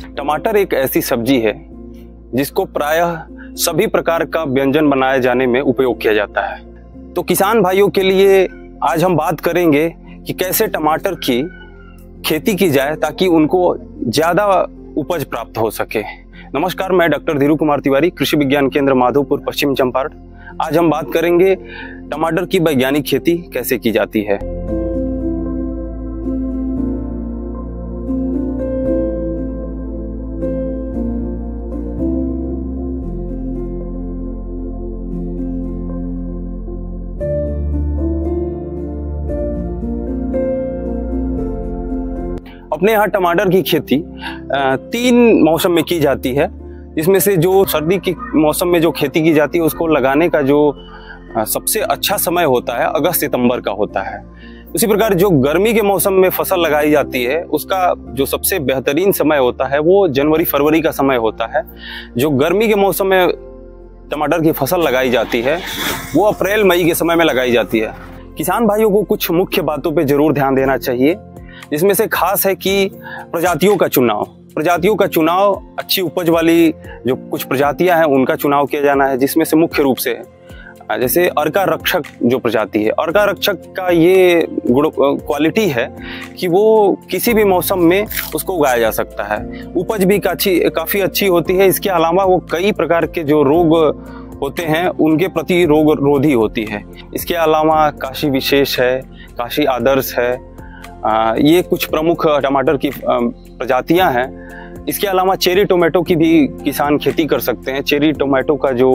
टमाटर एक ऐसी सब्जी है जिसको प्रायः सभी प्रकार का व्यंजन बनाए जाने में उपयोग किया जाता है। तो किसान भाइयों के लिए आज हम बात करेंगे कि कैसे टमाटर की खेती की जाए ताकि उनको ज़्यादा उपज प्राप्त हो सके। नमस्कार, मैं डॉक्टर धीरू कुमार तिवारी, कृषि विज्ञान केंद्र माधोपुर, पश्चिम चंपारण। आज हम बात करेंगे टमाटर की वैज्ञानिक खेती कैसे की जाती है। अपने यहाँ टमाटर की खेती 3 मौसम में की जाती है, जिसमें से जो सर्दी के मौसम में जो खेती की जाती है उसको लगाने का जो सबसे अच्छा समय होता है अगस्त सितंबर का होता है। उसी प्रकार जो गर्मी के मौसम में फसल लगाई जाती है उसका जो सबसे बेहतरीन समय होता है वो जनवरी फरवरी का समय होता है। जो गर्मी के मौसम में टमाटर की फसल लगाई जाती है वो अप्रैल मई के समय में लगाई जाती है। किसान भाइयों को कुछ मुख्य बातों पर जरूर ध्यान देना चाहिए, जिसमें से खास है कि प्रजातियों का चुनाव अच्छी उपज वाली जो कुछ प्रजातियां हैं उनका चुनाव किया जाना है, जिसमें से मुख्य रूप से जैसे अर्का रक्षक जो प्रजाति है, अर्का रक्षक का ये क्वालिटी है कि वो किसी भी मौसम में उसको उगाया जा सकता है। उपज भी काफ़ी अच्छी होती है। इसके अलावा वो कई प्रकार के जो रोग होते हैं उनके प्रति रोग रोधी होती है। इसके अलावा काशी विशेष है, काशी आदर्श है, ये कुछ प्रमुख टमाटर की प्रजातियां हैं। इसके अलावा चेरी टोमेटो की भी किसान खेती कर सकते हैं। चेरी टोमेटो का जो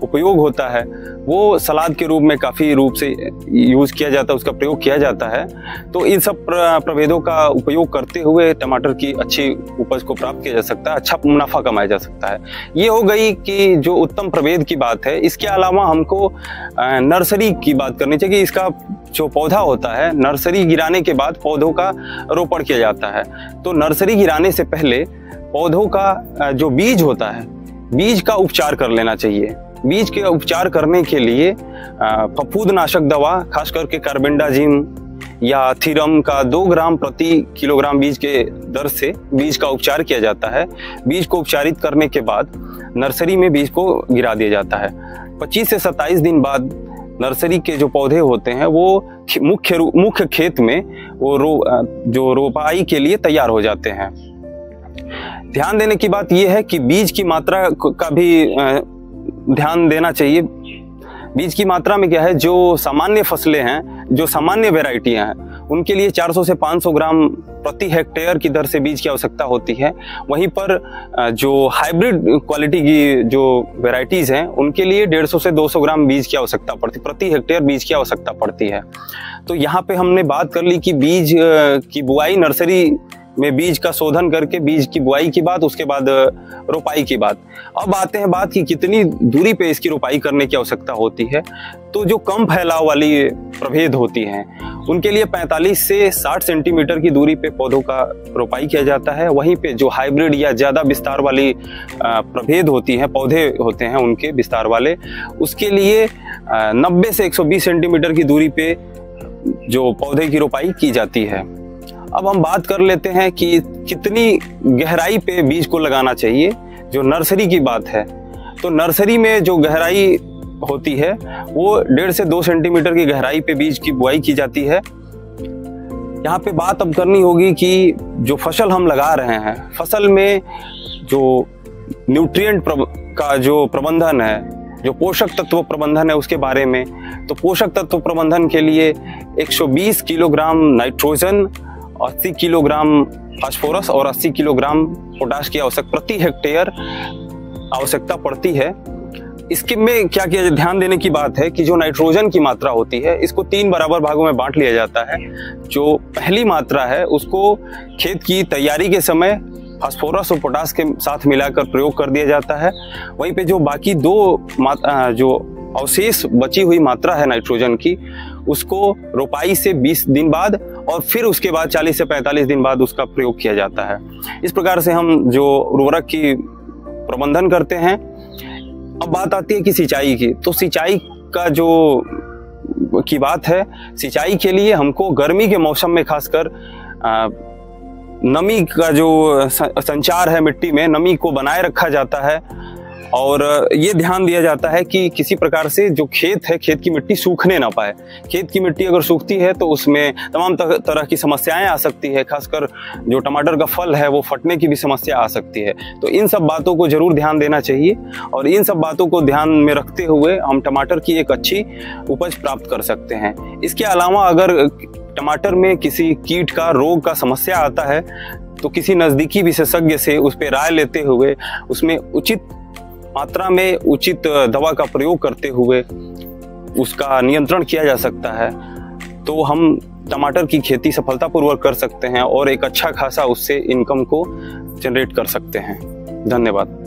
उपयोग होता है वो सलाद के रूप में काफ़ी रूप से यूज़ किया जाता है, उसका प्रयोग किया जाता है। तो इन सब प्रभेदों का उपयोग करते हुए टमाटर की अच्छी उपज को प्राप्त किया जा सकता है, अच्छा मुनाफा कमाया जा सकता है। ये हो गई कि जो उत्तम प्रभेद की बात है। इसके अलावा हमको नर्सरी की बात करनी चाहिए। इसका जो पौधा होता है, नर्सरी गिराने के बाद पौधों का रोपण किया जाता है। तो नर्सरी गिराने से पहले पौधों का जो बीज होता है, बीज का उपचार कर लेना चाहिए। बीज के उपचार करने के लिए फफूंदनाशक दवा, खास करके कार्बेंडाजिम या थीरम का 2 ग्राम प्रति किलोग्राम बीज के दर से बीज का उपचार किया जाता है। बीज को उपचारित करने के बाद नर्सरी में बीज को गिरा दिया जाता है। 25 से 27 दिन बाद नर्सरी के जो पौधे होते हैं वो मुख्य खेत में वो जो रोपाई के लिए तैयार हो जाते हैं। ध्यान देने की बात यह है कि बीज की मात्रा का भी ध्यान देना चाहिए। बीज की मात्रा में क्या है, जो सामान्य फसलें हैं, जो सामान्य वेराइटियां हैं, उनके लिए 400 से 500 ग्राम प्रति हेक्टेयर की दर से बीज की आवश्यकता होती है। वहीं पर जो हाइब्रिड क्वालिटी की जो वेराइटीज़ हैं उनके लिए 150 से 200 ग्राम बीज की आवश्यकता पड़ती, प्रति हेक्टेयर बीज की आवश्यकता पड़ती है। तो यहाँ पे हमने बात कर ली कि बीज की बुआई, नर्सरी में बीज का शोधन करके बीज की बुआई की बात, उसके बाद रोपाई की बात। अब आते हैं बात कि कितनी दूरी पे इसकी रोपाई करने की आवश्यकता होती है। तो जो कम फैलाव वाली प्रभेद होती हैं उनके लिए 45 से 60 सेंटीमीटर की दूरी पे पौधों का रोपाई किया जाता है। वहीं पे जो हाइब्रिड या ज़्यादा विस्तार वाली प्रभेद होती हैं, पौधे होते हैं उनके विस्तार वाले, उसके लिए 90 से 120 सेंटीमीटर की दूरी पे जो पौधे की रोपाई की जाती है। अब हम बात कर लेते हैं कि कितनी गहराई पे बीज को लगाना चाहिए। जो नर्सरी की बात है, तो नर्सरी में जो गहराई होती है वो 1.5 से 2 सेंटीमीटर की गहराई पे बीज की बुआई की जाती है। यहाँ पे बात अब करनी होगी कि जो फसल हम लगा रहे हैं, फसल में जो न्यूट्रिएंट का जो प्रबंधन है, जो पोषक तत्व प्रबंधन है उसके बारे में। तो पोषक तत्व प्रबंधन के लिए 120 किलोग्राम नाइट्रोजन, 80 किलोग्राम फास्फोरस और 80 किलोग्राम पोटाश की प्रति हेक्टेयर आवश्यकता पड़ती है। इसके में क्या किया, ध्यान देने की बात है कि जो नाइट्रोजन की मात्रा होती है इसको 3 बराबर भागों में बांट लिया जाता है। जो पहली मात्रा है उसको खेत की तैयारी के समय फास्फोरस और पोटाश के साथ मिलाकर प्रयोग कर दिया जाता है। वहीं पे जो बाकी 2 जो अवशेष बची हुई मात्रा है नाइट्रोजन की, उसको रोपाई से 20 दिन बाद और फिर उसके बाद 40 से 45 दिन बाद उसका प्रयोग किया जाता है। इस प्रकार से हम जो उर्वरक की प्रबंधन करते हैं। अब बात आती है कि सिंचाई की। तो सिंचाई का जो की बात है, सिंचाई के लिए हमको गर्मी के मौसम में खासकर नमी का जो संचार है मिट्टी में, नमी को बनाए रखा जाता है और ये ध्यान दिया जाता है कि किसी प्रकार से जो खेत है, खेत की मिट्टी सूखने ना पाए। खेत की मिट्टी अगर सूखती है तो उसमें तमाम तरह की समस्याएं आ सकती है, खासकर जो टमाटर का फल है वो फटने की भी समस्या आ सकती है। तो इन सब बातों को जरूर ध्यान देना चाहिए और इन सब बातों को ध्यान में रखते हुए हम टमाटर की एक अच्छी उपज प्राप्त कर सकते हैं। इसके अलावा अगर टमाटर में किसी कीट का, रोग का समस्या आता है तो किसी नज़दीकी विशेषज्ञ से उस पर राय लेते हुए उसमें उचित मात्रा में उचित दवा का प्रयोग करते हुए उसका नियंत्रण किया जा सकता है, तो हम टमाटर की खेती सफलतापूर्वक कर सकते हैं और एक अच्छा खासा उससे इनकम को जनरेट कर सकते हैं। धन्यवाद।